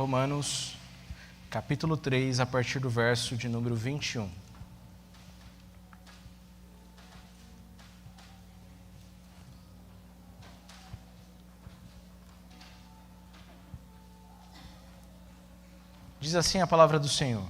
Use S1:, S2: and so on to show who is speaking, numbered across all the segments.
S1: Romanos, capítulo 3, a partir do verso de número 21. Diz assim a palavra do Senhor: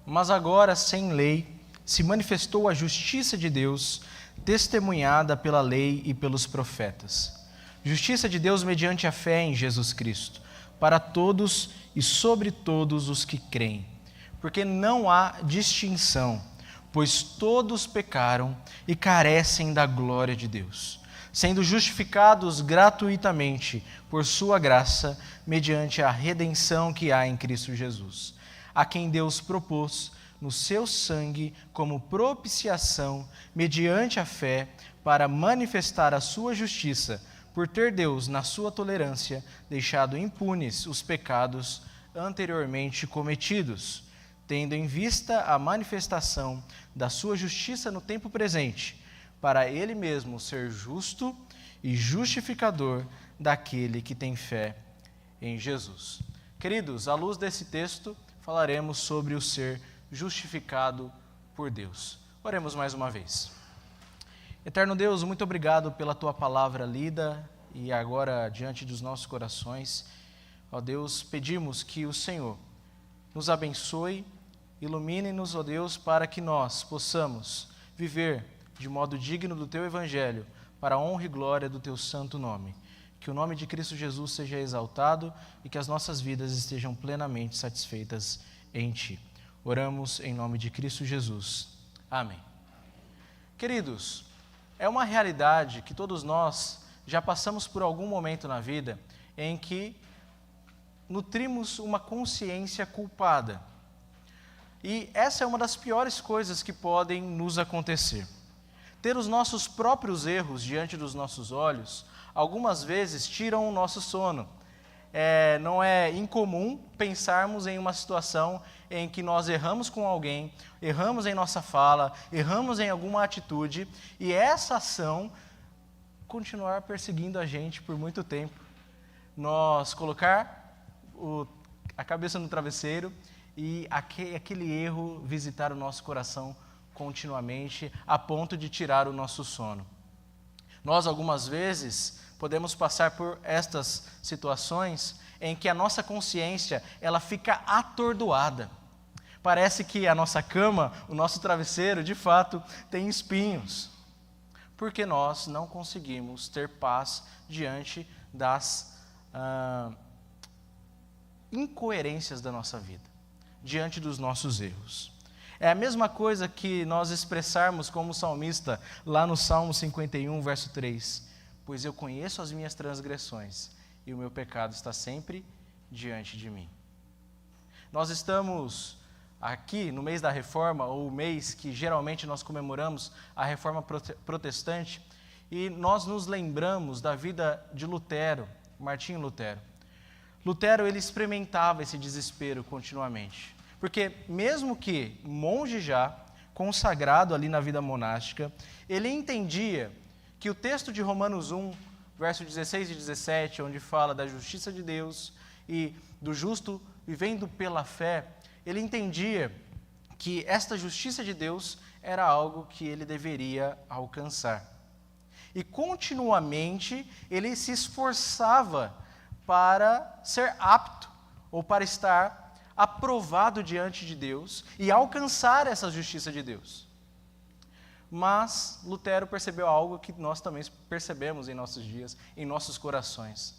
S1: Mas agora, sem lei, se manifestou a justiça de Deus, testemunhada pela lei e pelos profetas. Justiça de Deus mediante a fé em Jesus Cristo, para todos e sobre todos os que creem. Porque não há distinção, pois todos pecaram e carecem da glória de Deus, sendo justificados gratuitamente por sua graça, mediante a redenção que há em Cristo Jesus, a quem Deus propôs no seu sangue como propiciação, mediante a fé, para manifestar a sua justiça, por ter Deus, na sua tolerância, deixado impunes os pecados anteriormente cometidos, tendo em vista a manifestação da sua justiça no tempo presente, para Ele mesmo ser justo e justificador daquele que tem fé em Jesus. Queridos, à luz desse texto, falaremos sobre o ser justificado por Deus. Oremos mais uma vez. Eterno Deus, muito obrigado pela Tua palavra lida e agora diante dos nossos corações. Ó Deus, pedimos que o Senhor nos abençoe, ilumine-nos, ó Deus, para que nós possamos viver de modo digno do Teu Evangelho, para a honra e glória do Teu santo nome. Que o nome de Cristo Jesus seja exaltado e que as nossas vidas estejam plenamente satisfeitas em Ti. Oramos em nome de Cristo Jesus. Amém. Queridos, é uma realidade que todos nós já passamos por algum momento na vida em que nutrimos uma consciência culpada. E essa é uma das piores coisas que podem nos acontecer. Ter os nossos próprios erros diante dos nossos olhos, algumas vezes tiram o nosso sono. Não é incomum pensarmos em uma situação em que nós erramos com alguém, erramos em nossa fala, erramos em alguma atitude, e essa ação continuar perseguindo a gente por muito tempo. Nós colocar a cabeça no travesseiro e aquele erro visitar o nosso coração continuamente, a ponto de tirar o nosso sono. Nós, algumas vezes, podemos passar por estas situações em que a nossa consciência ela fica atordoada. Parece que a nossa cama, o nosso travesseiro, de fato, tem espinhos, porque nós não conseguimos ter paz diante das incoerências da nossa vida, diante dos nossos erros. É a mesma coisa que nós expressarmos como salmista, lá no Salmo 51, verso 3. Pois eu conheço as minhas transgressões, e o meu pecado está sempre diante de mim. Nós estamos aqui no mês da Reforma, ou o mês que geralmente nós comemoramos a Reforma Protestante, e nós nos lembramos da vida de Lutero, Martinho Lutero. Lutero, ele experimentava esse desespero continuamente. Porque mesmo que monge já, consagrado ali na vida monástica, ele entendia que o texto de Romanos 1, verso 16 e 17, onde fala da justiça de Deus e do justo vivendo pela fé, ele entendia que esta justiça de Deus era algo que ele deveria alcançar. E continuamente ele se esforçava para ser apto ou para estar aprovado diante de Deus e alcançar essa justiça de Deus. Mas Lutero percebeu algo que nós também percebemos em nossos dias, em nossos corações.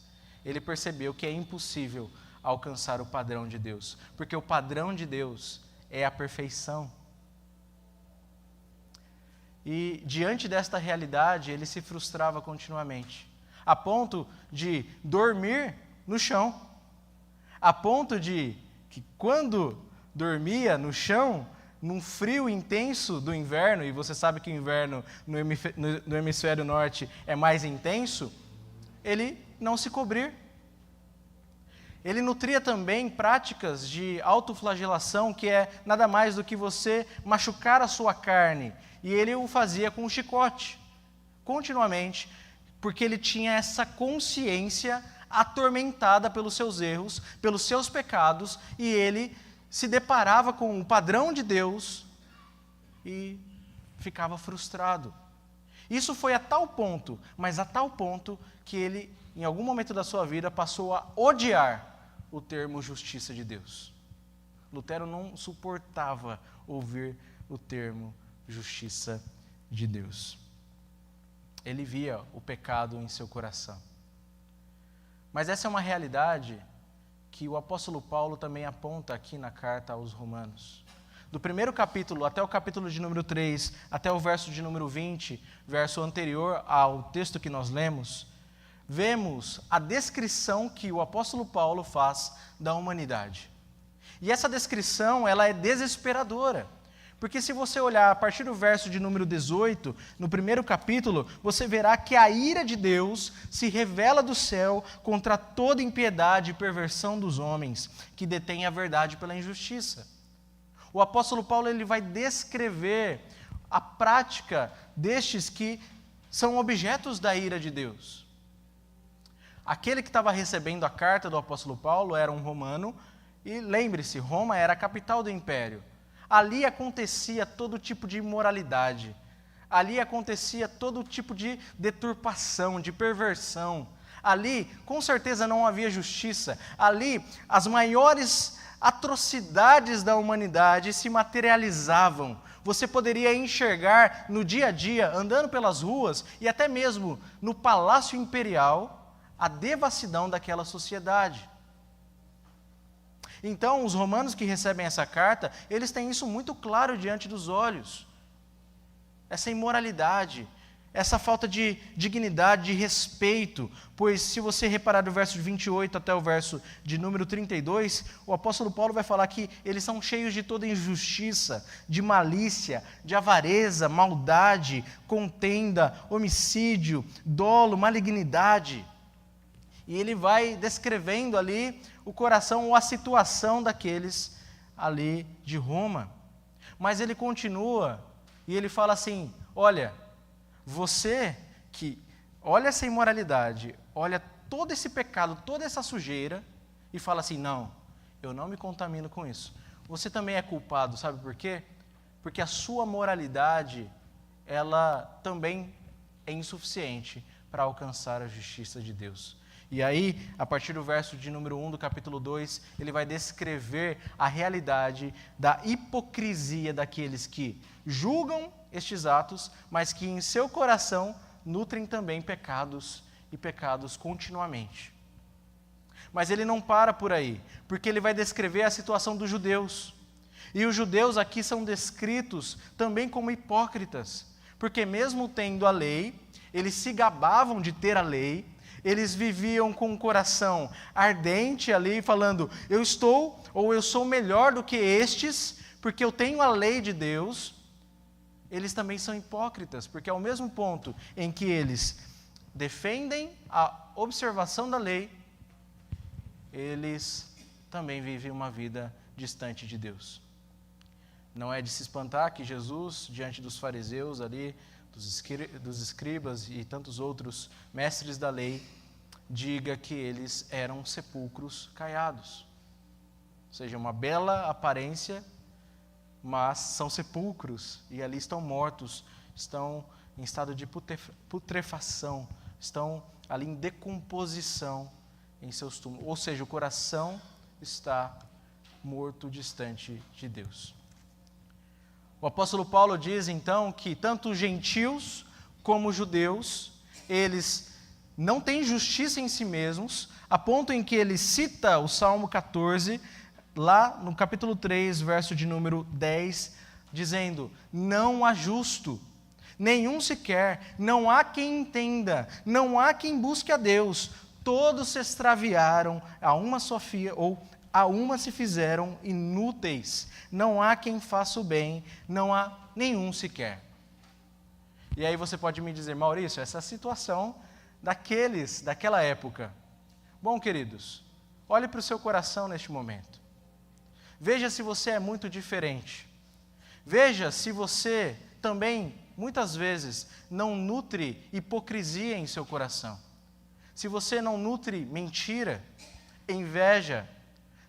S1: Ele percebeu que é impossível alcançar o padrão de Deus, porque o padrão de Deus é a perfeição. E diante desta realidade, ele se frustrava continuamente, a ponto de dormir no chão, a ponto de que quando dormia no chão, num frio intenso do inverno, e você sabe que o inverno no hemisfério norte é mais intenso, ele não se cobrir. Ele nutria também práticas de autoflagelação, que é nada mais do que você machucar a sua carne, e ele o fazia com um chicote, continuamente, porque ele tinha essa consciência atormentada pelos seus erros, pelos seus pecados, e ele se deparava com o padrão de Deus e ficava frustrado. Isso foi a tal ponto, mas a tal ponto que ele, em algum momento da sua vida, passou a odiar o termo justiça de Deus. Lutero não suportava ouvir o termo justiça de Deus. Ele via o pecado em seu coração. Mas essa é uma realidade que o apóstolo Paulo também aponta aqui na carta aos Romanos. Do primeiro capítulo até o capítulo de número 3, até o verso de número 20, verso anterior ao texto que nós lemos, vemos a descrição que o apóstolo Paulo faz da humanidade. E essa descrição, ela é desesperadora. Porque se você olhar a partir do verso de número 18, no primeiro capítulo, você verá que a ira de Deus se revela do céu contra toda impiedade e perversão dos homens que detêm a verdade pela injustiça. O apóstolo Paulo ele vai descrever a prática destes que são objetos da ira de Deus. Aquele que estava recebendo a carta do apóstolo Paulo era um romano, e lembre-se, Roma era a capital do império. Ali acontecia todo tipo de imoralidade, ali acontecia todo tipo de deturpação, de perversão. Ali, com certeza, não havia justiça. Ali, as maiores atrocidades da humanidade se materializavam. Você poderia enxergar no dia a dia, andando pelas ruas e até mesmo no palácio imperial, a devassidão daquela sociedade. Então, os romanos que recebem essa carta, eles têm isso muito claro diante dos olhos. Essa imoralidade, essa falta de dignidade, de respeito, pois se você reparar do verso 28 até o verso de número 32, o apóstolo Paulo vai falar que eles são cheios de toda injustiça, de malícia, de avareza, maldade, contenda, homicídio, dolo, malignidade. E ele vai descrevendo ali o coração ou a situação daqueles ali de Roma. Mas ele continua e ele fala assim, olha, você que olha essa imoralidade, olha todo esse pecado, toda essa sujeira, e fala assim, não, eu não me contamino com isso. Você também é culpado, sabe por quê? Porque a sua moralidade, ela também é insuficiente para alcançar a justiça de Deus. E aí, a partir do verso de número 1 do capítulo 2, ele vai descrever a realidade da hipocrisia daqueles que julgam estes atos, mas que em seu coração nutrem também pecados e pecados continuamente. Mas ele não para por aí, porque ele vai descrever a situação dos judeus. E os judeus aqui são descritos também como hipócritas, porque mesmo tendo a lei, eles se gabavam de ter a lei, eles viviam com o coração ardente ali, falando, eu estou, ou eu sou melhor do que estes, porque eu tenho a lei de Deus. Eles também são hipócritas, porque ao mesmo ponto em que eles defendem a observação da lei, eles também vivem uma vida distante de Deus. Não é de se espantar que Jesus, diante dos fariseus ali, dos escribas e tantos outros mestres da lei, diga que eles eram sepulcros caiados. Ou seja, uma bela aparência, mas são sepulcros, e ali estão mortos, estão em estado de putrefação, estão ali em decomposição em seus túmulos. Ou seja, o coração está morto, distante de Deus. O apóstolo Paulo diz, então, que tanto os gentios como os judeus, eles não têm justiça em si mesmos, a ponto em que ele cita o Salmo 14, lá no capítulo 3, verso de número 10, dizendo, não há justo, nenhum sequer, não há quem entenda, não há quem busque a Deus, todos se extraviaram, a uma se fizeram inúteis, não há quem faça o bem, não há nenhum sequer. E aí você pode me dizer, Maurício, essa situação daquela época. Bom, queridos, olhe para o seu coração neste momento. Veja se você é muito diferente. Veja se você também, muitas vezes, não nutre hipocrisia em seu coração. se você não nutre mentira, inveja,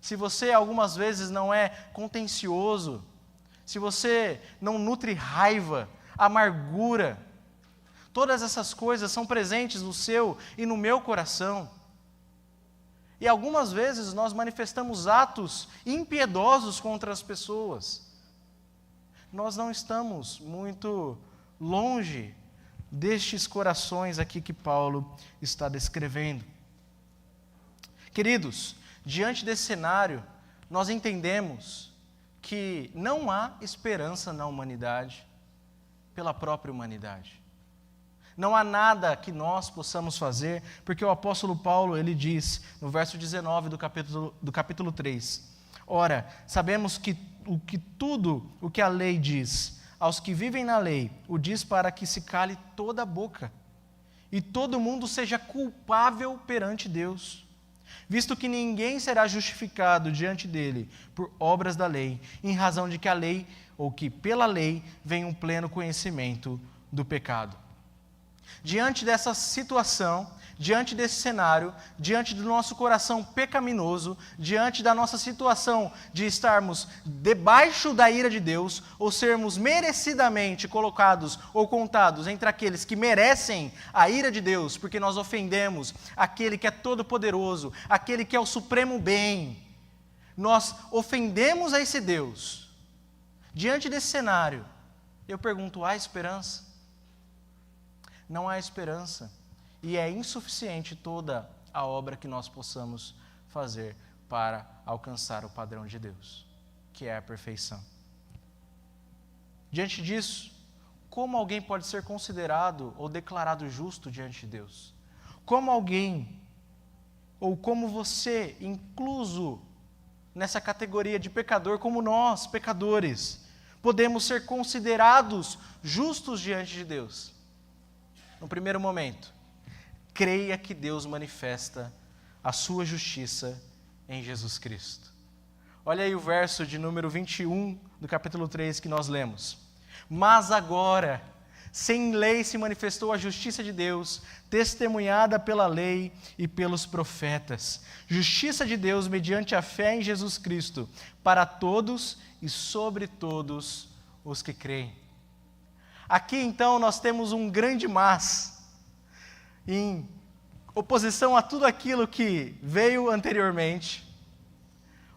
S1: se você algumas vezes não é contencioso, se você não nutre raiva, amargura, todas essas coisas são presentes no seu e no meu coração. E algumas vezes nós manifestamos atos impiedosos contra as pessoas. Nós não estamos muito longe destes corações aqui que Paulo está descrevendo. Queridos, diante desse cenário, nós entendemos que não há esperança na humanidade pela própria humanidade. Não há nada que nós possamos fazer, porque o apóstolo Paulo, ele diz, no verso 19 do capítulo 3, ora, sabemos que tudo o que a lei diz, aos que vivem na lei, o diz para que se cale toda a boca, e todo mundo seja culpável perante Deus, visto que ninguém será justificado diante dele por obras da lei, em razão de que a lei, ou que pela lei, vem um pleno conhecimento do pecado. Diante dessa situação, diante desse cenário, diante do nosso coração pecaminoso, diante da nossa situação de estarmos debaixo da ira de Deus, ou sermos merecidamente colocados ou contados entre aqueles que merecem a ira de Deus, porque nós ofendemos aquele que é todo-poderoso, aquele que é o supremo bem, nós ofendemos a esse Deus. Diante desse cenário, eu pergunto, há esperança? Não há esperança, e é insuficiente toda a obra que nós possamos fazer para alcançar o padrão de Deus, que é a perfeição. Diante disso, como alguém pode ser considerado ou declarado justo diante de Deus? Como alguém, ou como você, incluso nessa categoria de pecador, como nós, pecadores, podemos ser considerados justos diante de Deus? No primeiro momento, creia que Deus manifesta a sua justiça em Jesus Cristo. Olha aí o verso de número 21 do capítulo 3 que nós lemos. Mas agora, sem lei se manifestou a justiça de Deus, testemunhada pela lei e pelos profetas. Justiça de Deus mediante a fé em Jesus Cristo, para todos e sobre todos os que creem. Aqui então nós temos um grande mas, em oposição a tudo aquilo que veio anteriormente,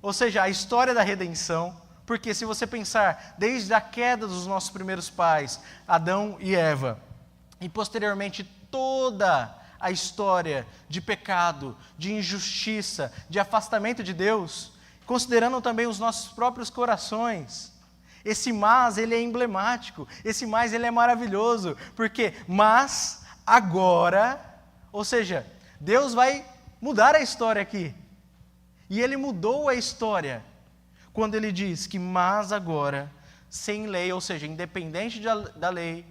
S1: ou seja, a história da redenção, porque se você pensar desde a queda dos nossos primeiros pais, Adão e Eva, e posteriormente toda a história de pecado, de injustiça, de afastamento de Deus, considerando também os nossos próprios corações, esse mas, ele é emblemático, esse mas, ele é maravilhoso, porque, mas, agora, ou seja, Deus vai mudar a história aqui, e Ele mudou a história, quando Ele diz que, mas agora, sem lei, ou seja, independente da lei,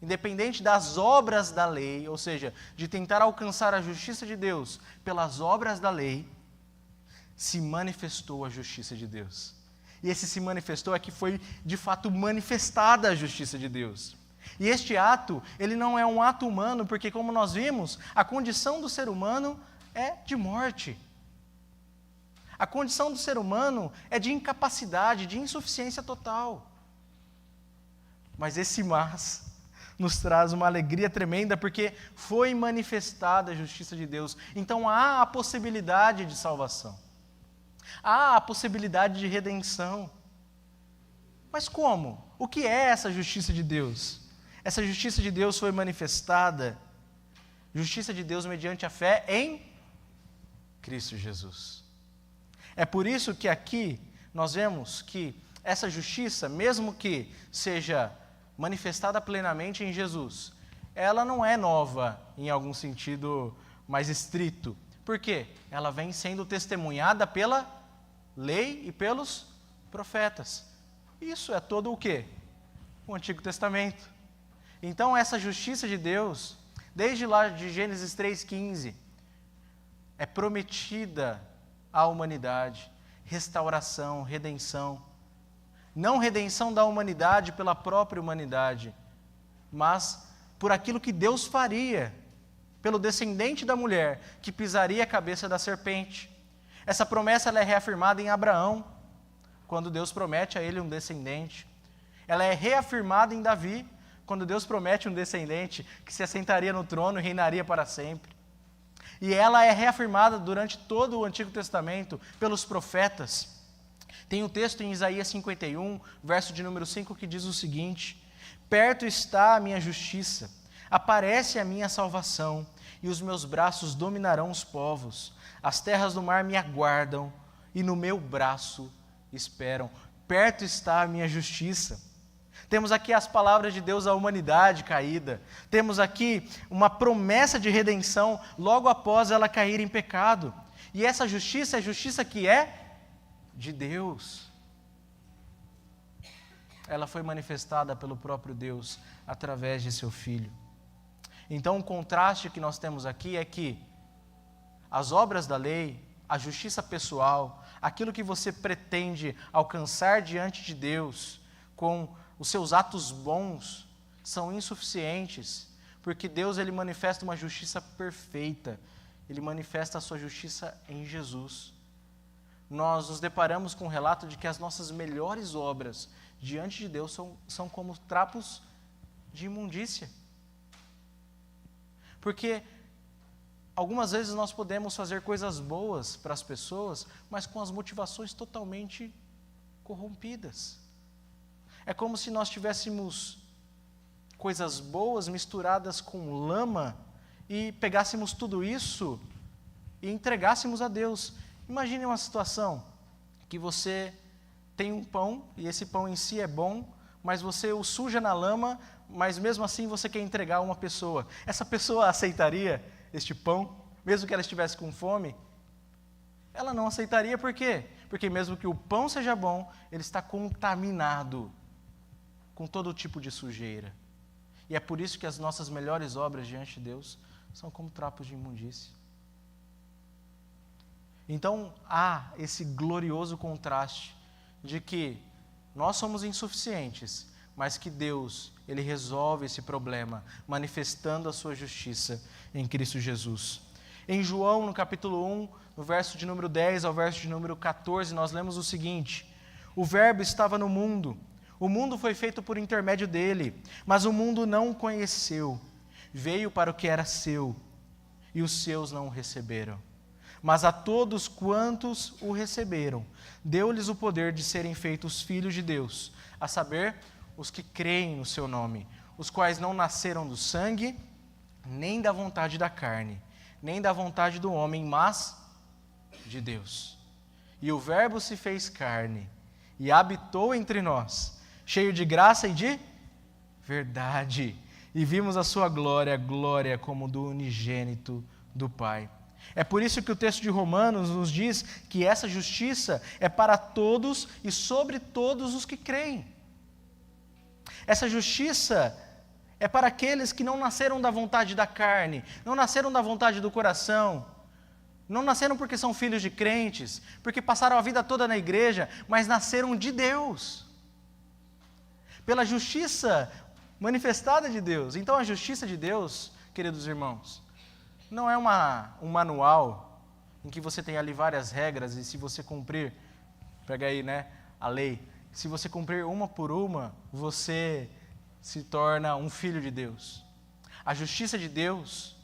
S1: independente das obras da lei, ou seja, de tentar alcançar a justiça de Deus pelas obras da lei, se manifestou a justiça de Deus. E esse se manifestou é que foi, de fato, manifestada a justiça de Deus. E este ato, ele não é um ato humano, porque como nós vimos, a condição do ser humano é de morte. A condição do ser humano é de incapacidade, de insuficiência total. Mas esse mas nos traz uma alegria tremenda, porque foi manifestada a justiça de Deus. Então há a possibilidade de salvação. Há a possibilidade de redenção. Mas como? O que é essa justiça de Deus? Essa justiça de Deus foi manifestada, justiça de Deus mediante a fé em Cristo Jesus. É por isso que aqui nós vemos que essa justiça, mesmo que seja manifestada plenamente em Jesus, ela não é nova em algum sentido mais estrito. Por quê? Ela vem sendo testemunhada pela lei e pelos profetas. Isso é todo o quê? O Antigo Testamento. Então essa justiça de Deus, desde lá de Gênesis 3,15, é prometida à humanidade, restauração, redenção. Não redenção da humanidade pela própria humanidade, mas por aquilo que Deus faria pelo descendente da mulher, que pisaria a cabeça da serpente. Essa promessa ela é reafirmada em Abraão, quando Deus promete a ele um descendente. Ela é reafirmada em Davi, quando Deus promete um descendente que se assentaria no trono e reinaria para sempre. E ela é reafirmada durante todo o Antigo Testamento pelos profetas. Tem um texto em Isaías 51, verso de número 5, que diz o seguinte: perto está a minha justiça, aparece a minha salvação, e os meus braços dominarão os povos. As terras do mar me aguardam, e no meu braço esperam. Perto está a minha justiça. Temos aqui as palavras de Deus à humanidade caída. Temos aqui uma promessa de redenção logo após ela cair em pecado. E essa justiça é a justiça que é de Deus. Ela foi manifestada pelo próprio Deus através de seu Filho. Então o contraste que nós temos aqui é que as obras da lei, a justiça pessoal, aquilo que você pretende alcançar diante de Deus com os seus atos bons, são insuficientes, porque Deus ele manifesta uma justiça perfeita, ele manifesta a sua justiça em Jesus. Nós nos deparamos com o relato de que as nossas melhores obras diante de Deus são como trapos de imundícia. Porque algumas vezes nós podemos fazer coisas boas para as pessoas, mas com as motivações totalmente corrompidas. É como se nós tivéssemos coisas boas misturadas com lama e pegássemos tudo isso e entregássemos a Deus. Imagine uma situação que você tem um pão e esse pão em si é bom, mas você o suja na lama, mas mesmo assim você quer entregar a uma pessoa. Essa pessoa aceitaria este pão, mesmo que ela estivesse com fome? Ela não aceitaria, por quê? Porque mesmo que o pão seja bom, ele está contaminado com todo tipo de sujeira. E é por isso que as nossas melhores obras diante de Deus são como trapos de imundícia. Então há esse glorioso contraste de que nós somos insuficientes, mas que Deus, ele resolve esse problema, manifestando a sua justiça em Cristo Jesus. Em João, no capítulo 1, no verso de número 10 ao verso de número 14, nós lemos o seguinte: o verbo estava no mundo, o mundo foi feito por intermédio dele, mas o mundo não o conheceu. Veio para o que era seu, e os seus não o receberam. Mas a todos quantos o receberam, deu-lhes o poder de serem feitos filhos de Deus, a saber, os que creem no seu nome, os quais não nasceram do sangue, nem da vontade da carne, nem da vontade do homem, mas de Deus. E o Verbo se fez carne, e habitou entre nós, cheio de graça e de verdade, e vimos a sua glória, glória como do unigênito do Pai. É por isso que o texto de Romanos nos diz que essa justiça é para todos e sobre todos os que creem. Essa justiça é para aqueles que não nasceram da vontade da carne, não nasceram da vontade do coração, não nasceram porque são filhos de crentes, porque passaram a vida toda na igreja, mas nasceram de Deus, pela justiça manifestada de Deus. Então a justiça de Deus, queridos irmãos, não é um manual em que você tem ali várias regras e se você cumprir, pega aí, a lei, se você cumprir uma por uma, você se torna um filho de Deus. A justiça de Deus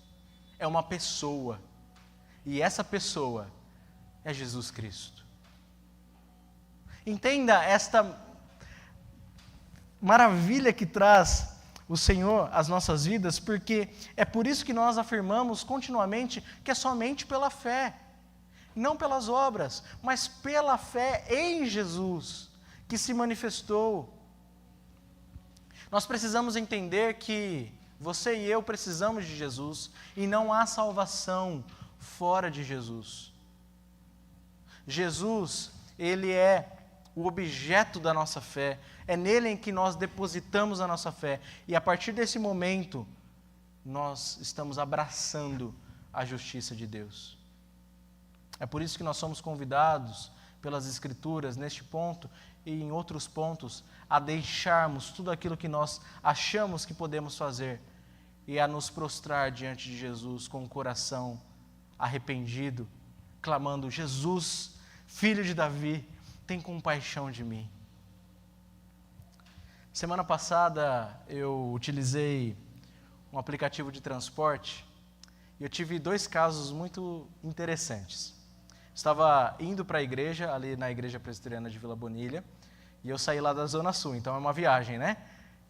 S1: é uma pessoa, e essa pessoa é Jesus Cristo. Entenda esta maravilha que traz o Senhor às nossas vidas, porque é por isso que nós afirmamos continuamente que é somente pela fé, não pelas obras, mas pela fé em Jesus, que se manifestou. Nós precisamos entender que você e eu precisamos de Jesus, e não há salvação fora de Jesus. Jesus, ele é o objeto da nossa fé, é nele em que nós depositamos a nossa fé, e a partir desse momento, nós estamos abraçando a justiça de Deus. É por isso que nós somos convidados pelas Escrituras, neste ponto e em outros pontos, a deixarmos tudo aquilo que nós achamos que podemos fazer, e a nos prostrar diante de Jesus com o coração arrependido, clamando: Jesus, filho de Davi, tem compaixão de mim. Semana passada eu utilizei um aplicativo de transporte e eu tive 2 casos muito interessantes. Estava indo para a igreja, ali na Igreja Presbiteriana de Vila Bonilha, e eu saí lá da Zona Sul, então é uma viagem, né?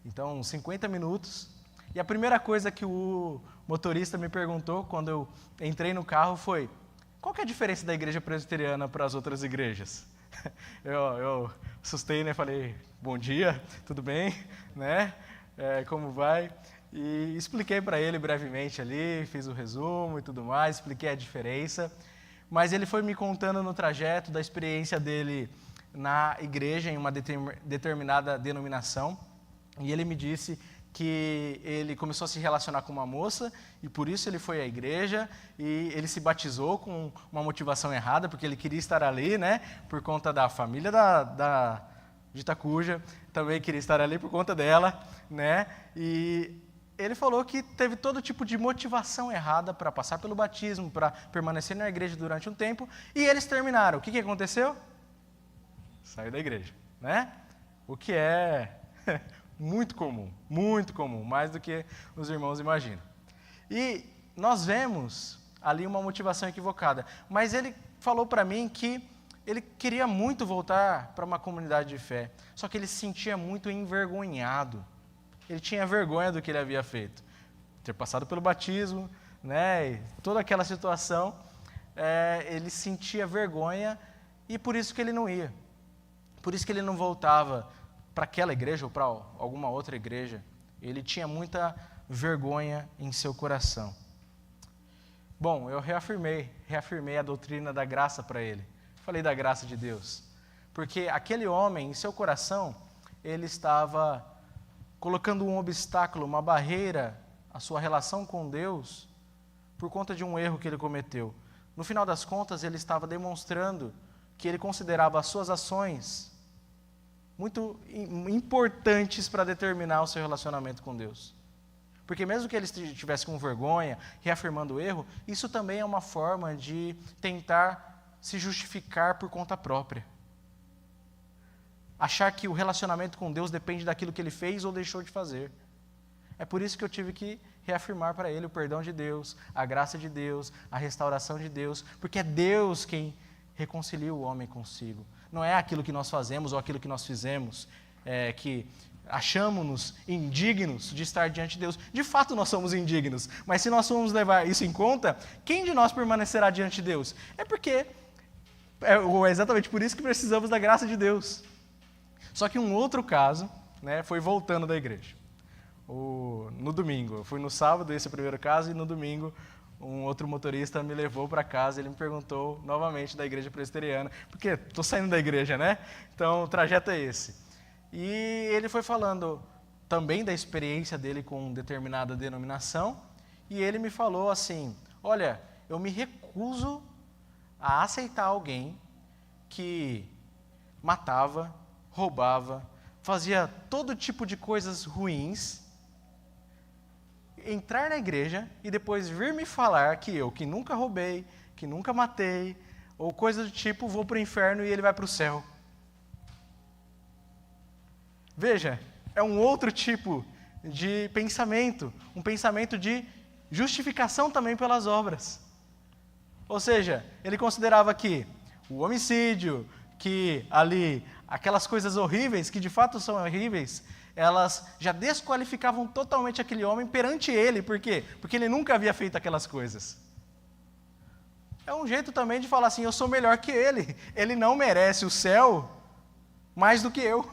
S1: Então, 50 minutos. E a primeira coisa que o motorista me perguntou quando eu entrei no carro foi: qual que é a diferença da Igreja Presbiteriana para as outras igrejas? Eu assustei, né? Falei: bom dia, tudo bem? Né? Como vai? E expliquei para ele brevemente ali, fiz o resumo e tudo mais, expliquei a diferença. Mas ele foi me contando no trajeto da experiência dele na igreja, em uma determinada denominação. E ele me disse que ele começou a se relacionar com uma moça e por isso ele foi à igreja e ele se batizou com uma motivação errada, porque ele queria estar ali, né, por conta da família de Itacuja, também queria estar ali por conta dela, né, e ele falou que teve todo tipo de motivação errada para passar pelo batismo, para permanecer na igreja durante um tempo, e eles terminaram. O que aconteceu? Saiu da igreja, né? O que é muito comum, mais do que os irmãos imaginam. E nós vemos ali uma motivação equivocada, mas ele falou para mim que ele queria muito voltar para uma comunidade de fé, só que ele se sentia muito envergonhado. Ele tinha vergonha do que ele havia feito, ter passado pelo batismo, né, e toda aquela situação, ele sentia vergonha e por isso que ele não ia. Por isso que ele não voltava para aquela igreja ou para alguma outra igreja. Ele tinha muita vergonha em seu coração. Bom, eu reafirmei a doutrina da graça para ele. Falei da graça de Deus. Porque aquele homem, em seu coração, ele estava colocando um obstáculo, uma barreira à sua relação com Deus por conta de um erro que ele cometeu. No final das contas, ele estava demonstrando que ele considerava as suas ações muito importantes para determinar o seu relacionamento com Deus. Porque mesmo que ele estivesse com vergonha, reafirmando o erro, isso também é uma forma de tentar se justificar por conta própria. Achar que o relacionamento com Deus depende daquilo que ele fez ou deixou de fazer. É por isso que eu tive que reafirmar para ele o perdão de Deus, a graça de Deus, a restauração de Deus, porque é Deus quem reconcilia o homem consigo. Não é aquilo que nós fazemos ou aquilo que nós fizemos, que achamos-nos indignos de estar diante de Deus. De fato, nós somos indignos, mas se nós formos levar isso em conta, quem de nós permanecerá diante de Deus? É exatamente por isso que precisamos da graça de Deus. Só que um outro caso, né, foi voltando da igreja. No domingo, eu fui no sábado, esse é o primeiro caso, e no domingo um outro motorista me levou para casa, ele me perguntou novamente da igreja presbiteriana, porque estou saindo da igreja, né? Então o trajeto é esse. E ele foi falando também da experiência dele com determinada denominação, e ele me falou assim: olha, eu me recuso a aceitar alguém que matava, roubava, fazia todo tipo de coisas ruins, entrar na igreja e depois vir me falar que eu, que nunca roubei, que nunca matei, ou coisa do tipo, vou para o inferno e ele vai para o céu. Veja, é um outro tipo de pensamento, um pensamento de justificação também pelas obras. Ou seja, ele considerava que o homicídio, que ali, aquelas coisas horríveis, que de fato são horríveis, elas já desqualificavam totalmente aquele homem perante ele. Por quê? Porque ele nunca havia feito aquelas coisas. É um jeito também de falar assim: eu sou melhor que ele. Ele não merece o céu mais do que eu.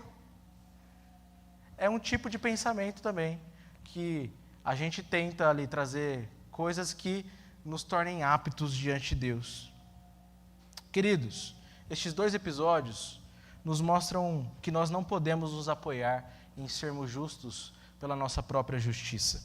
S1: É um tipo de pensamento também, que a gente tenta ali trazer coisas que nos tornem aptos diante de Deus. Queridos, estes 2 episódios nos mostram que nós não podemos nos apoiar em sermos justos pela nossa própria justiça.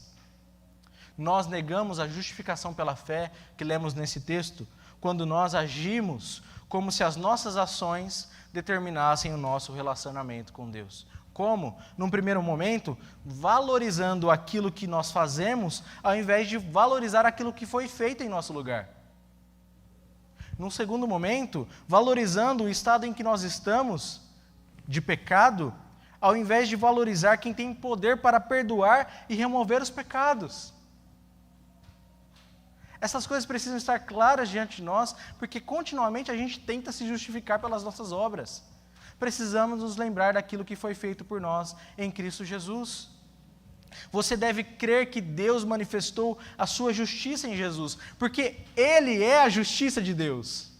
S1: Nós negamos a justificação pela fé que lemos nesse texto quando nós agimos como se as nossas ações determinassem o nosso relacionamento com Deus. Como? Num primeiro momento, valorizando aquilo que nós fazemos, ao invés de valorizar aquilo que foi feito em nosso lugar. Num segundo momento, valorizando o estado em que nós estamos, de pecado, ao invés de valorizar quem tem poder para perdoar e remover os pecados. Essas coisas precisam estar claras diante de nós, porque continuamente a gente tenta se justificar pelas nossas obras. Precisamos nos lembrar daquilo que foi feito por nós em Cristo Jesus. Você deve crer que Deus manifestou a sua justiça em Jesus, porque Ele é a justiça de Deus.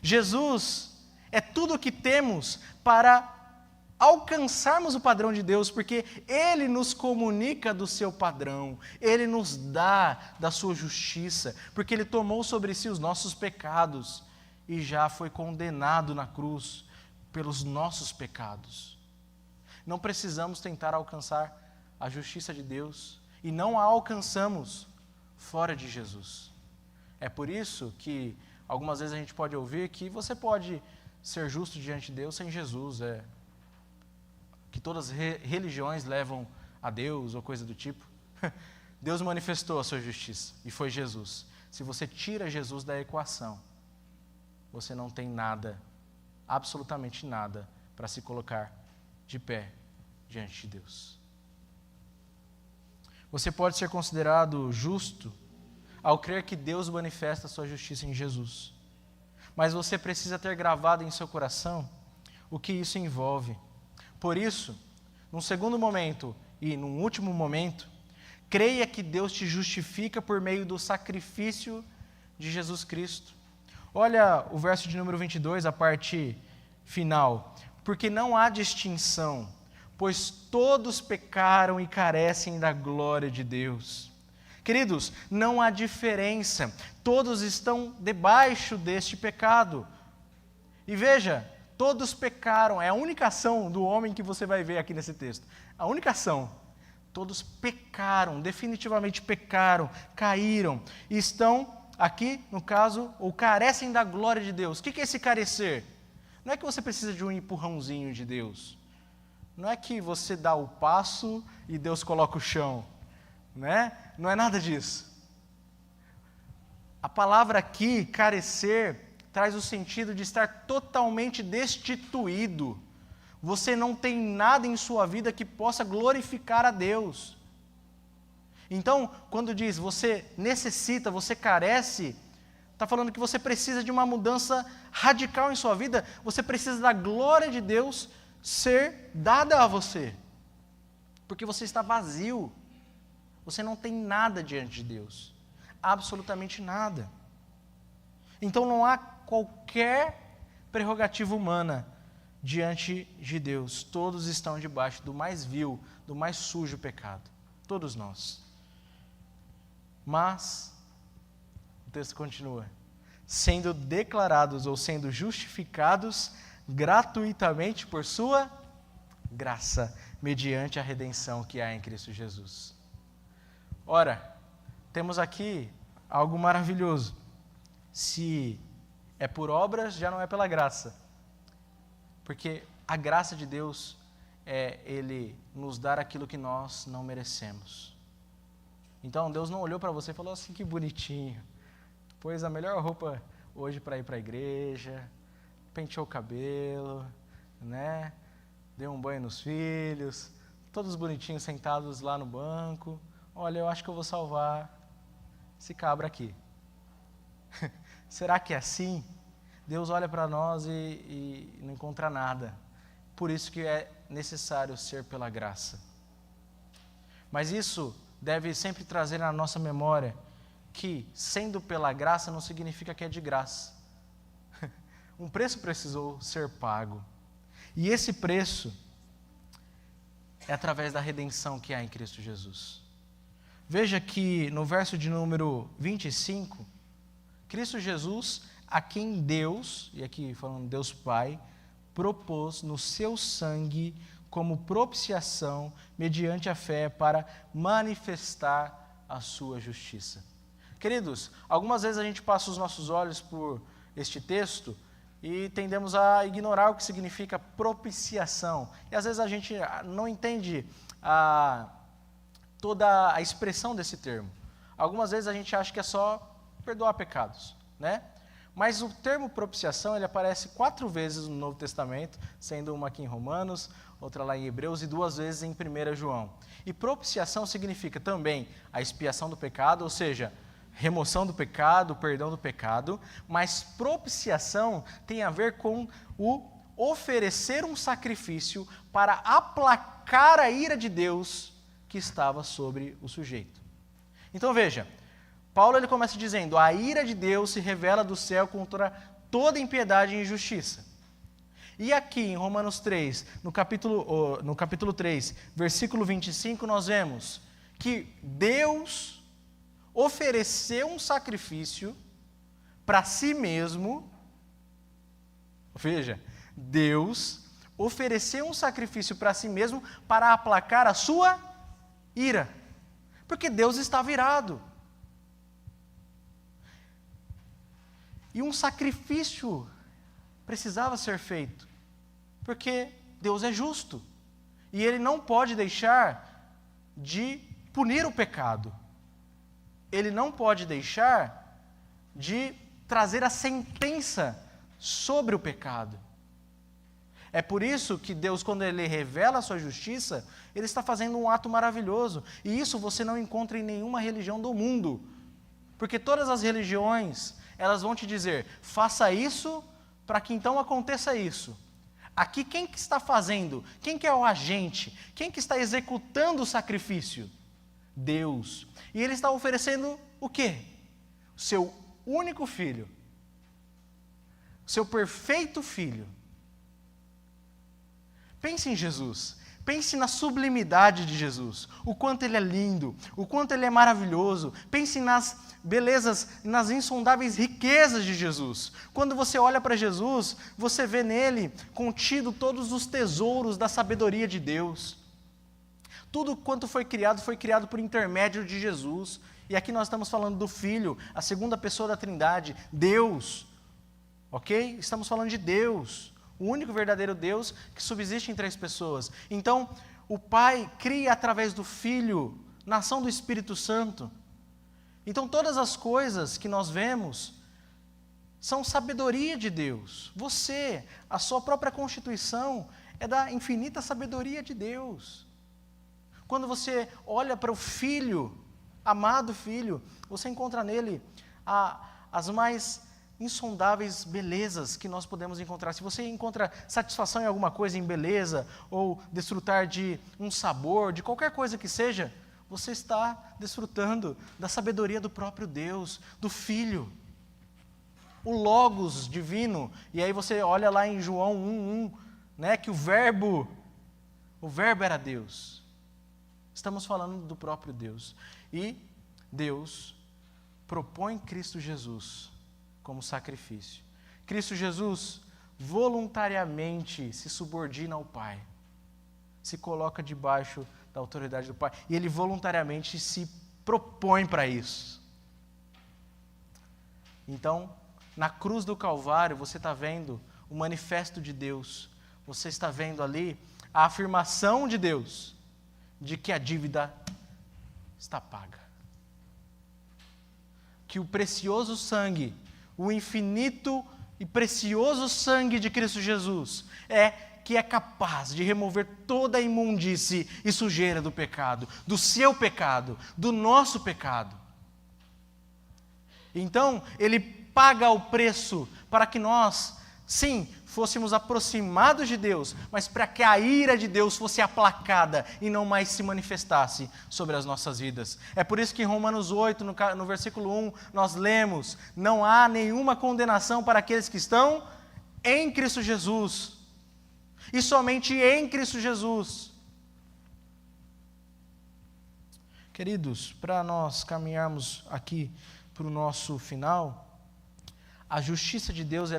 S1: Jesus é tudo o que temos para alcançarmos o padrão de Deus, porque Ele nos comunica do seu padrão, Ele nos dá da sua justiça, porque Ele tomou sobre si os nossos pecados e já foi condenado na cruz pelos nossos pecados. Não precisamos tentar alcançar a justiça de Deus e não a alcançamos fora de Jesus. É por isso que algumas vezes a gente pode ouvir que você pode ser justo diante de Deus sem Jesus, que todas as religiões levam a Deus ou coisa do tipo. Deus manifestou a sua justiça e foi Jesus. Se você tira Jesus da equação, você não tem nada, absolutamente nada, para se colocar de pé diante de Deus. Você pode ser considerado justo ao crer que Deus manifesta a sua justiça em Jesus. Mas você precisa ter gravado em seu coração o que isso envolve. Por isso, num segundo momento e num último momento, creia que Deus te justifica por meio do sacrifício de Jesus Cristo. Olha o verso de número 22, a parte final. Porque não há distinção, pois todos pecaram e carecem da glória de Deus. Queridos, não há diferença, todos estão debaixo deste pecado. E veja, todos pecaram, é a única ação do homem que você vai ver aqui nesse texto. A única ação. Todos pecaram, definitivamente pecaram, caíram, e estão aqui, no caso, ou carecem da glória de Deus. O que é esse carecer? Não é que você precisa de um empurrãozinho de Deus. Não é que você dá o passo e Deus coloca o chão. Né? Não é nada disso. A palavra aqui, carecer, traz o sentido de estar totalmente destituído. Você não tem nada em sua vida que possa glorificar a Deus. Então, quando diz você necessita, você carece, está falando que você precisa de uma mudança radical em sua vida, você precisa da glória de Deus ser dada a você. Porque você está vazio. Você não tem nada diante de Deus. Absolutamente nada. Então não há qualquer prerrogativa humana diante de Deus. Todos estão debaixo do mais vil, do mais sujo pecado. Todos nós. Mas, o texto continua, sendo declarados ou sendo justificados gratuitamente por sua graça, mediante a redenção que há em Cristo Jesus. Ora, temos aqui algo maravilhoso. Se é por obras, já não é pela graça. Porque a graça de Deus é Ele nos dar aquilo que nós não merecemos. Então, Deus não olhou para você e falou assim, que bonitinho. Pôs a melhor roupa hoje para ir para a igreja, penteou o cabelo, né? Deu um banho nos filhos, todos bonitinhos sentados lá no banco. Olha, eu acho que eu vou salvar esse cabra aqui. Será que é assim? Deus olha para nós e não encontra nada. Por isso que é necessário ser pela graça. Mas isso deve sempre trazer na nossa memória que, sendo pela graça, não significa que é de graça. Um preço precisou ser pago. E esse preço é através da redenção que há em Cristo Jesus. Veja que no verso de número 25, Cristo Jesus, a quem Deus, e aqui falando Deus Pai, propôs no seu sangue como propiciação, mediante a fé, para manifestar a sua justiça. Queridos, algumas vezes a gente passa os nossos olhos por este texto e tendemos a ignorar o que significa propiciação. E às vezes a gente não entende toda a expressão desse termo. Algumas vezes a gente acha que é só perdoar pecados, né? Mas o termo propiciação, ele aparece 4 vezes no Novo Testamento, sendo uma aqui em Romanos, outra lá em Hebreus e 2 vezes em 1 João. E propiciação significa também a expiação do pecado, ou seja, remoção do pecado, perdão do pecado, mas propiciação tem a ver com o oferecer um sacrifício para aplacar a ira de Deus que estava sobre o sujeito. Então veja, Paulo ele começa dizendo, a ira de Deus se revela do céu contra toda impiedade e injustiça. E aqui em Romanos 3, no capítulo 3, versículo 25, nós vemos que Deus ofereceu um sacrifício para si mesmo. Veja, Deus ofereceu um sacrifício para si mesmo para aplacar a sua ira. Porque Deus estava irado. E um sacrifício precisava ser feito, porque Deus é justo. E Ele não pode deixar de punir o pecado. Ele não pode deixar de trazer a sentença sobre o pecado. É por isso que Deus, quando Ele revela a sua justiça, Ele está fazendo um ato maravilhoso. E isso você não encontra em nenhuma religião do mundo. Porque todas as religiões, elas vão te dizer, faça isso para que então aconteça isso. Aqui quem que está fazendo? Quem que é o agente? Quem que está executando o sacrifício? Deus. E Ele está oferecendo o quê? O seu único filho. O seu perfeito filho. Pense em Jesus. Pense na sublimidade de Jesus, o quanto Ele é lindo, o quanto Ele é maravilhoso. Pense nas belezas, nas insondáveis riquezas de Jesus. Quando você olha para Jesus, você vê nele contido todos os tesouros da sabedoria de Deus. Tudo quanto foi criado por intermédio de Jesus. E aqui nós estamos falando do Filho, a segunda pessoa da Trindade, Deus. Ok? Estamos falando de Deus. O único verdadeiro Deus que subsiste em 3 pessoas. Então, o Pai cria através do Filho, na ação do Espírito Santo. Então, todas as coisas que nós vemos são sabedoria de Deus. Você, a sua própria constituição, é da infinita sabedoria de Deus. Quando você olha para o Filho, amado Filho, você encontra nele as mais insondáveis belezas que nós podemos encontrar. Se você encontra satisfação em alguma coisa, em beleza, ou desfrutar de um sabor, de qualquer coisa que seja, você está desfrutando da sabedoria do próprio Deus, do Filho, o Logos divino. E aí você olha lá em João 1:1, né, que o verbo era Deus. Estamos falando do próprio Deus. E Deus propõe Cristo Jesus como sacrifício. Cristo Jesus voluntariamente se subordina ao Pai, se coloca debaixo da autoridade do Pai, e Ele voluntariamente se propõe para isso. Então, na cruz do Calvário, você está vendo o manifesto de Deus, você está vendo ali a afirmação de Deus, de que a dívida está paga. Que o precioso sangue, o infinito e precioso sangue de Cristo Jesus que é capaz de remover toda a imundície e sujeira do pecado, do seu pecado, do nosso pecado. Então, Ele paga o preço para que nós, sim, fôssemos aproximados de Deus, mas para que a ira de Deus fosse aplacada e não mais se manifestasse sobre as nossas vidas. É por isso que em Romanos 8, no versículo 1, nós lemos, não há nenhuma condenação para aqueles que estão em Cristo Jesus. E somente em Cristo Jesus. Queridos, para nós caminharmos aqui para o nosso final, a justiça de Deus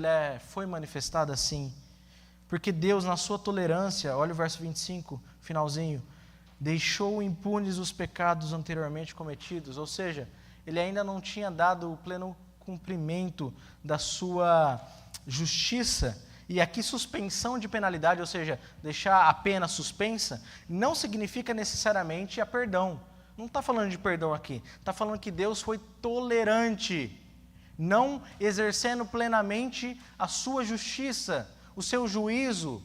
S1: foi manifestada assim, porque Deus, na sua tolerância, olha o verso 25, finalzinho, deixou impunes os pecados anteriormente cometidos, ou seja, Ele ainda não tinha dado o pleno cumprimento da sua justiça, e aqui suspensão de penalidade, ou seja, deixar a pena suspensa, não significa necessariamente a perdão. Não está falando de perdão aqui. Está falando que Deus foi tolerante, não exercendo plenamente a sua justiça, o seu juízo.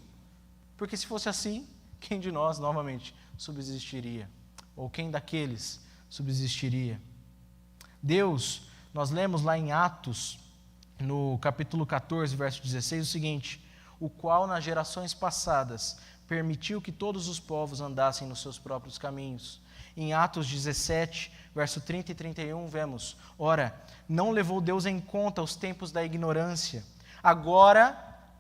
S1: Porque se fosse assim, quem de nós, novamente, subsistiria? Ou quem daqueles subsistiria? Deus, nós lemos lá em Atos, no capítulo 14, verso 16, o seguinte: o qual nas gerações passadas permitiu que todos os povos andassem nos seus próprios caminhos. Em Atos 17, verso 30 e 31, vemos: ora, não levou Deus em conta os tempos da ignorância. Agora,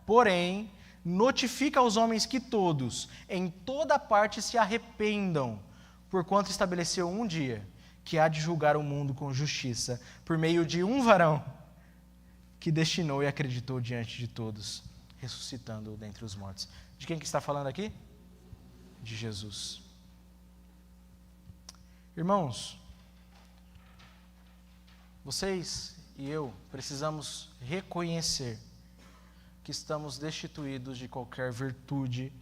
S1: porém, notifica aos homens que todos, em toda parte, se arrependam, porquanto estabeleceu um dia que há de julgar o mundo com justiça, por meio de um varão que destinou e acreditou diante de todos, ressuscitando-o dentre os mortos. De quem que está falando aqui? De Jesus. Irmãos, vocês e eu precisamos reconhecer que estamos destituídos de qualquer virtude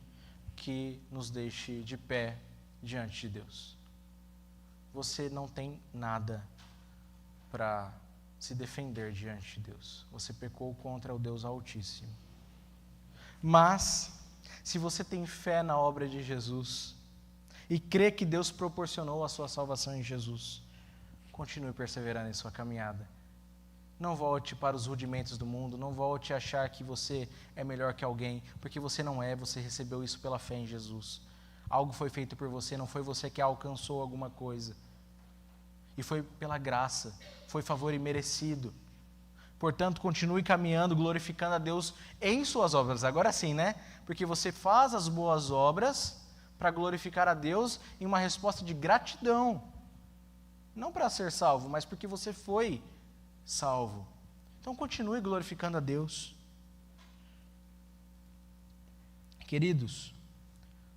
S1: que nos deixe de pé diante de Deus. Você não tem nada para se defender diante de Deus. Você pecou contra o Deus Altíssimo. Mas, se você tem fé na obra de Jesus e crê que Deus proporcionou a sua salvação em Jesus, continue perseverando em sua caminhada. Não volte para os rudimentos do mundo, não volte a achar que você é melhor que alguém, porque você não é, você recebeu isso pela fé em Jesus. Algo foi feito por você, não foi você que alcançou alguma coisa. E foi pela graça, foi favor imerecido. Portanto, continue caminhando, glorificando a Deus em suas obras. Agora sim, né? Porque você faz as boas obras para glorificar a Deus em uma resposta de gratidão. Não para ser salvo, mas porque você foi salvo. Então continue glorificando a Deus. Queridos,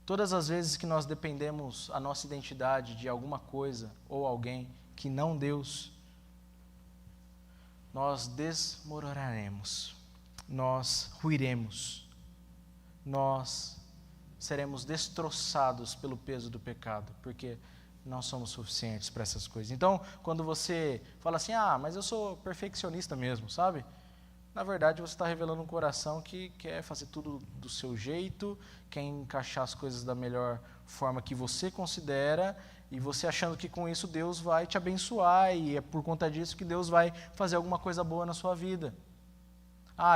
S1: todas as vezes que nós dependemos a nossa identidade de alguma coisa ou alguém que não Deus, nós desmoronaremos, nós ruiremos, nós seremos destroçados pelo peso do pecado, porque não somos suficientes para essas coisas. Então, quando você fala assim, mas eu sou perfeccionista mesmo, sabe? Na verdade, você está revelando um coração que quer fazer tudo do seu jeito, quer encaixar as coisas da melhor forma que você considera, e você achando que com isso Deus vai te abençoar, e é por conta disso que Deus vai fazer alguma coisa boa na sua vida.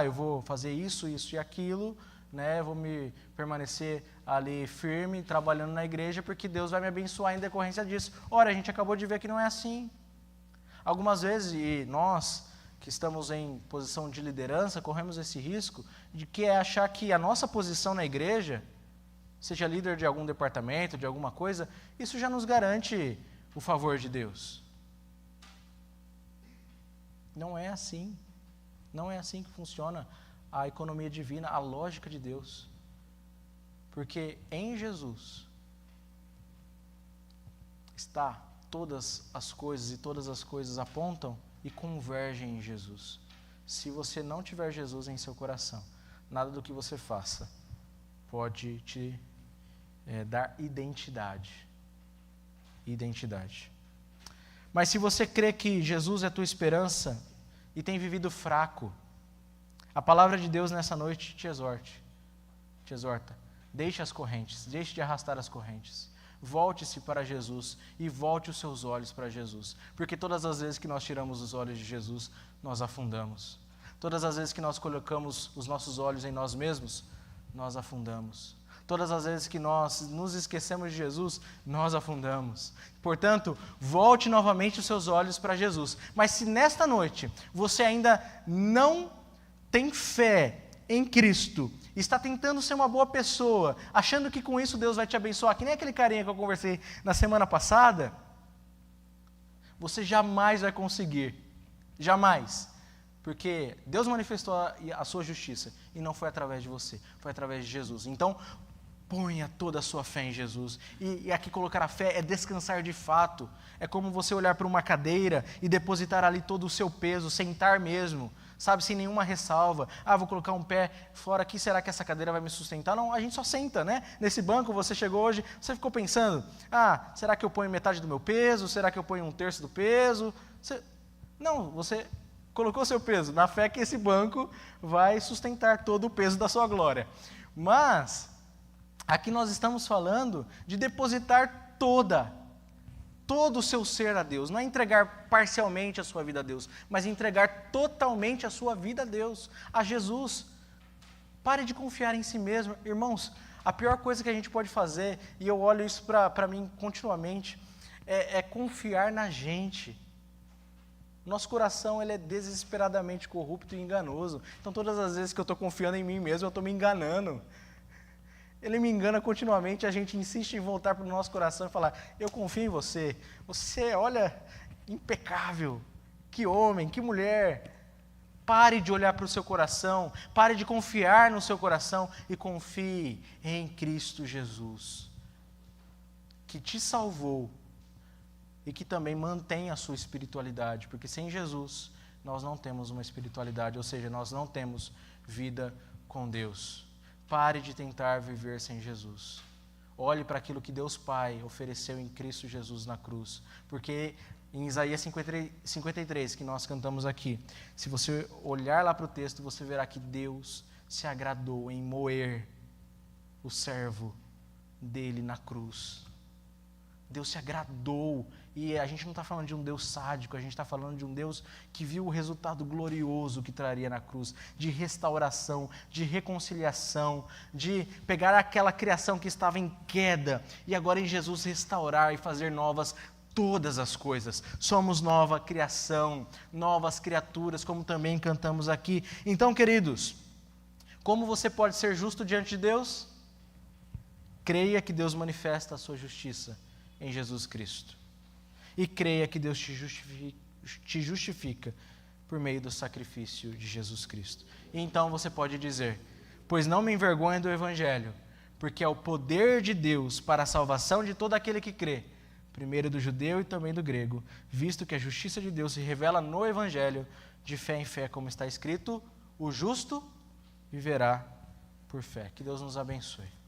S1: Eu vou fazer isso, isso e aquilo, né? Vou me permanecer ali firme, trabalhando na igreja, porque Deus vai me abençoar em decorrência disso. Ora, a gente acabou de ver que não é assim. Algumas vezes, e nós que estamos em posição de liderança, corremos esse risco de que é achar que a nossa posição na igreja, seja líder de algum departamento, de alguma coisa, isso já nos garante o favor de Deus. Não é assim. Não é assim que funciona a economia divina, a lógica de Deus. Porque em Jesus está todas as coisas, e todas as coisas apontam e convergem em Jesus. Se você não tiver Jesus em seu coração, nada do que você faça pode te dar identidade. Identidade. Mas se você crê que Jesus é a tua esperança e tem vivido fraco, a palavra de Deus nessa noite te exorta. Deixe as correntes, deixe de arrastar as correntes. Volte-se para Jesus e volte os seus olhos para Jesus. Porque todas as vezes que nós tiramos os olhos de Jesus, nós afundamos. Todas as vezes que nós colocamos os nossos olhos em nós mesmos, nós afundamos. Todas as vezes que nós nos esquecemos de Jesus, nós afundamos. Portanto, volte novamente os seus olhos para Jesus. Mas se nesta noite você ainda não tem fé em Cristo, está tentando ser uma boa pessoa, achando que com isso Deus vai te abençoar, que nem aquele carinha que eu conversei na semana passada, você jamais vai conseguir. Jamais. Porque Deus manifestou a sua justiça e não foi através de você, foi através de Jesus. Então, ponha toda a sua fé em Jesus. E aqui colocar a fé é descansar de fato. É como você olhar para uma cadeira e depositar ali todo o seu peso, sentar mesmo, sabe, sem nenhuma ressalva. Ah, vou colocar um pé fora aqui, será que essa cadeira vai me sustentar? Não, a gente só senta, né? Nesse banco, você chegou hoje, você ficou pensando, será que eu ponho metade do meu peso? Será que eu ponho 1/3 do peso? Não, você colocou seu peso, na fé que esse banco vai sustentar todo o peso da sua glória. Mas, aqui nós estamos falando de depositar todo o seu ser a Deus, não é entregar parcialmente a sua vida a Deus, mas entregar totalmente a sua vida a Deus, a Jesus. Pare de confiar em si mesmo. Irmãos, a pior coisa que a gente pode fazer, e eu olho isso para mim continuamente, é confiar na gente. Nosso coração ele é desesperadamente corrupto e enganoso. Então todas as vezes que eu estou confiando em mim mesmo, eu estou me enganando. Ele me engana continuamente, a gente insiste em voltar para o nosso coração e falar, eu confio em você, você, olha, impecável, que homem, que mulher. Pare de olhar para o seu coração, pare de confiar no seu coração e confie em Cristo Jesus, que te salvou e que também mantém a sua espiritualidade, porque sem Jesus nós não temos uma espiritualidade, ou seja, nós não temos vida com Deus. Pare de tentar viver sem Jesus. Olhe para aquilo que Deus Pai ofereceu em Cristo Jesus na cruz. Porque em Isaías 53, que nós cantamos aqui, se você olhar lá para o texto, você verá que Deus se agradou em moer o servo dele na cruz. Deus se agradou, e a gente não está falando de um Deus sádico, a gente está falando de um Deus que viu o resultado glorioso que traria na cruz, de restauração, de reconciliação, de pegar aquela criação que estava em queda, e agora em Jesus restaurar e fazer novas todas as coisas. Somos nova criação, novas criaturas, como também cantamos aqui. Então, queridos, como você pode ser justo diante de Deus? Creia que Deus manifesta a sua justiça em Jesus Cristo. E creia que Deus te justifica por meio do sacrifício de Jesus Cristo. E então você pode dizer, pois não me envergonho do Evangelho, porque é o poder de Deus para a salvação de todo aquele que crê, primeiro do judeu e também do grego, visto que a justiça de Deus se revela no Evangelho, de fé em fé, como está escrito, o justo viverá por fé. Que Deus nos abençoe.